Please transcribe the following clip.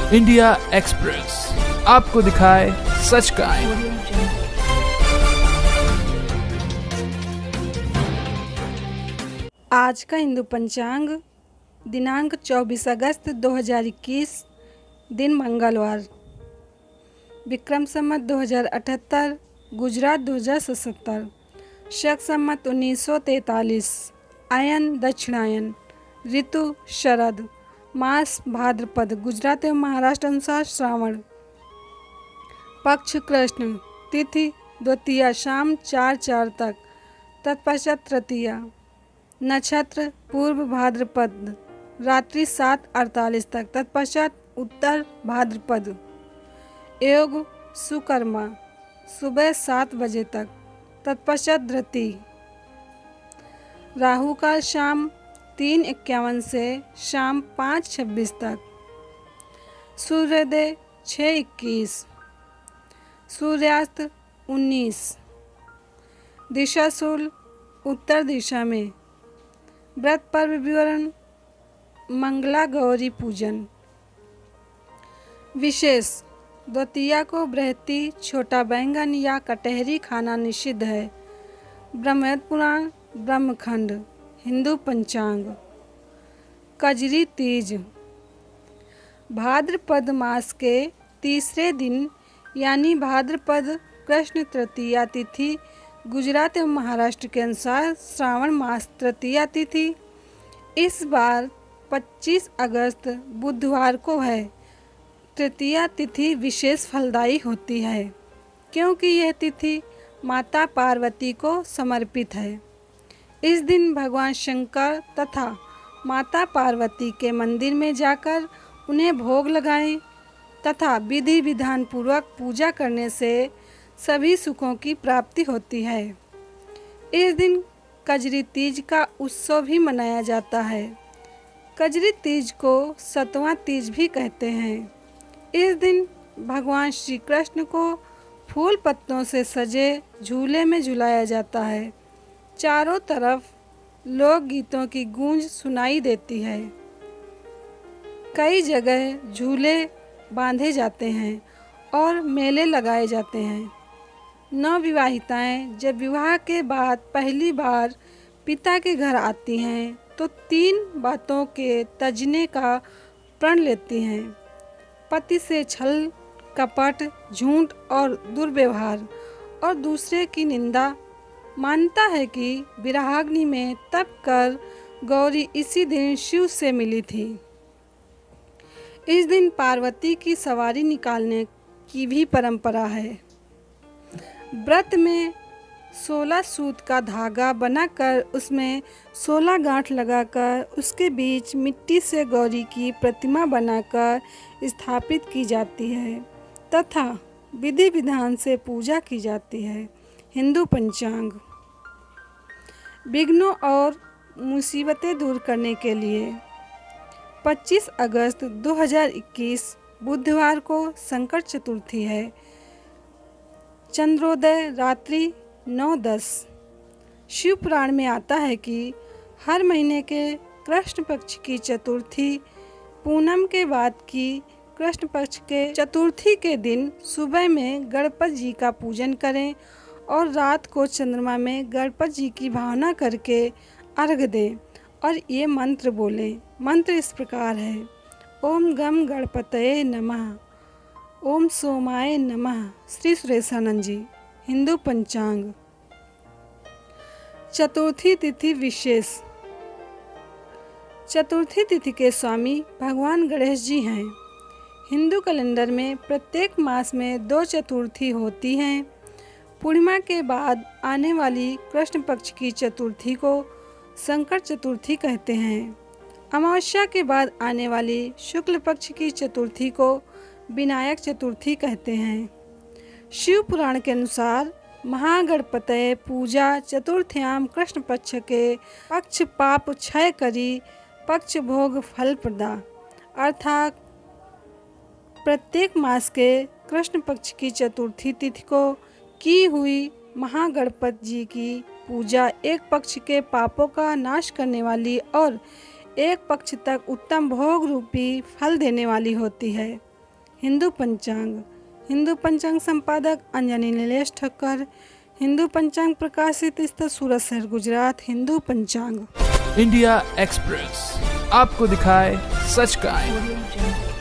India express आपको दिखाए सच का आईना। आज का हिंदू पंचांग दिनांक 24 अगस्त 2021, दिन मंगलवार, विक्रम संवत 2078, गुजरात 2077, शक संवत 1943, आयन दक्षिणायन, ऋतु शरद, मास भाद्रपद, गुजरात एवं महाराष्ट्र अनुसार श्रावण, पक्ष कृष्ण, तिथि द्वितीया शाम 4:04 तक, तत्पश्चात तृतीया, नक्षत्र पूर्व भाद्रपद रात्रि 7:48 तक, तत्पश्चात उत्तर भाद्रपद, योग सुकर्मा सुबह 7 बजे तक, तत्पश्चात धृति, राहु काल शाम 3:51 से शाम 5:26 तक, सूर्योदय 6:21, सूर्यास्त 19, दिशा शूल उत्तर दिशा में, व्रत पर्व विवरण, मंगला गौरी पूजन। विशेष द्वितीया को बृहति, छोटा बैंगन या कटहरी खाना निषिद्ध है। ब्रह्मवेद पुराण ब्रह्मखंड, हिंदू पंचांग। कजरी तीज भाद्रपद मास के तीसरे दिन यानी भाद्रपद कृष्ण तृतीया तिथि, गुजरात एवं महाराष्ट्र के अनुसार श्रावण मास तृतीया तिथि इस बार 25 अगस्त बुधवार को है। तृतीया तिथि विशेष फलदायी होती है क्योंकि यह तिथि माता पार्वती को समर्पित है। इस दिन भगवान शंकर तथा माता पार्वती के मंदिर में जाकर उन्हें भोग लगाएं तथा विधि विधान पूर्वक पूजा करने से सभी सुखों की प्राप्ति होती है। इस दिन कजरी तीज का उत्सव भी मनाया जाता है। कजरी तीज को सतवां तीज भी कहते हैं। इस दिन भगवान श्री कृष्ण को फूल पत्तों से सजे झूले में झुलाया जाता है। चारों तरफ लोक गीतों की गूंज सुनाई देती है। कई जगह झूले बांधे जाते हैं और मेले लगाए जाते हैं। नवविवाहिताएं जब विवाह के बाद पहली बार पिता के घर आती हैं तो 3 बातों के तजने का प्रण लेती हैं: पति से छल, कपट, झूठ और दुर्व्यवहार और दूसरे की निंदा। मानता है कि विरहाग्नि में तप कर गौरी इसी दिन शिव से मिली थी। इस दिन पार्वती की सवारी निकालने की भी परंपरा है। व्रत में 16 सूत का धागा बनाकर उसमें 16 गांठ लगाकर उसके बीच मिट्टी से गौरी की प्रतिमा बनाकर स्थापित की जाती है तथा विधि विधान से पूजा की जाती है। हिंदू पंचांग विघ्नों और मुसीबतें दूर करने के लिए 25 अगस्त 2021 बुधवार को संकट चतुर्थी है। चंद्रोदय रात्रि 9:10। शिव पुराण में आता है कि हर महीने के कृष्ण पक्ष की चतुर्थी पूनम के बाद की कृष्ण पक्ष के चतुर्थी के दिन सुबह में गणपति जी का पूजन करें और रात को चंद्रमा में गणपति जी की भावना करके अर्घ्य दें और ये मंत्र बोलें। मंत्र इस प्रकार है: ओम गम गणपतये नमः, ओम सोमाय नमः। श्री सुरेशानंद जी। हिंदू पंचांग चतुर्थी तिथि विशेष। चतुर्थी तिथि के स्वामी भगवान गणेश जी हैं। हिंदू कैलेंडर में प्रत्येक मास में 2 चतुर्थी होती हैं। पूर्णिमा के बाद आने वाली कृष्ण पक्ष की चतुर्थी को संकट चतुर्थी कहते हैं। अमावस्या के बाद आने वाली शुक्ल पक्ष की चतुर्थी को विनायक चतुर्थी कहते हैं। शिव पुराण के अनुसार महागणपतये पूजा चतुर्थ्याम कृष्ण पक्ष के पक्ष पाप क्षय करी पक्ष भोग फल प्रदा, अर्थात प्रत्येक मास के कृष्ण पक्ष की चतुर्थी तिथि को की हुई महागणपति जी की पूजा एक पक्ष के पापों का नाश करने वाली और एक पक्ष तक उत्तम भोग रूपी फल देने वाली होती है। हिंदू पंचांग संपादक अंजनी नीलेश ठक्कर। हिंदू पंचांग प्रकाशित स्थित सूरत शहर गुजरात। हिंदू पंचांग। इंडिया एक्सप्रेस आपको दिखाए सच का आईना।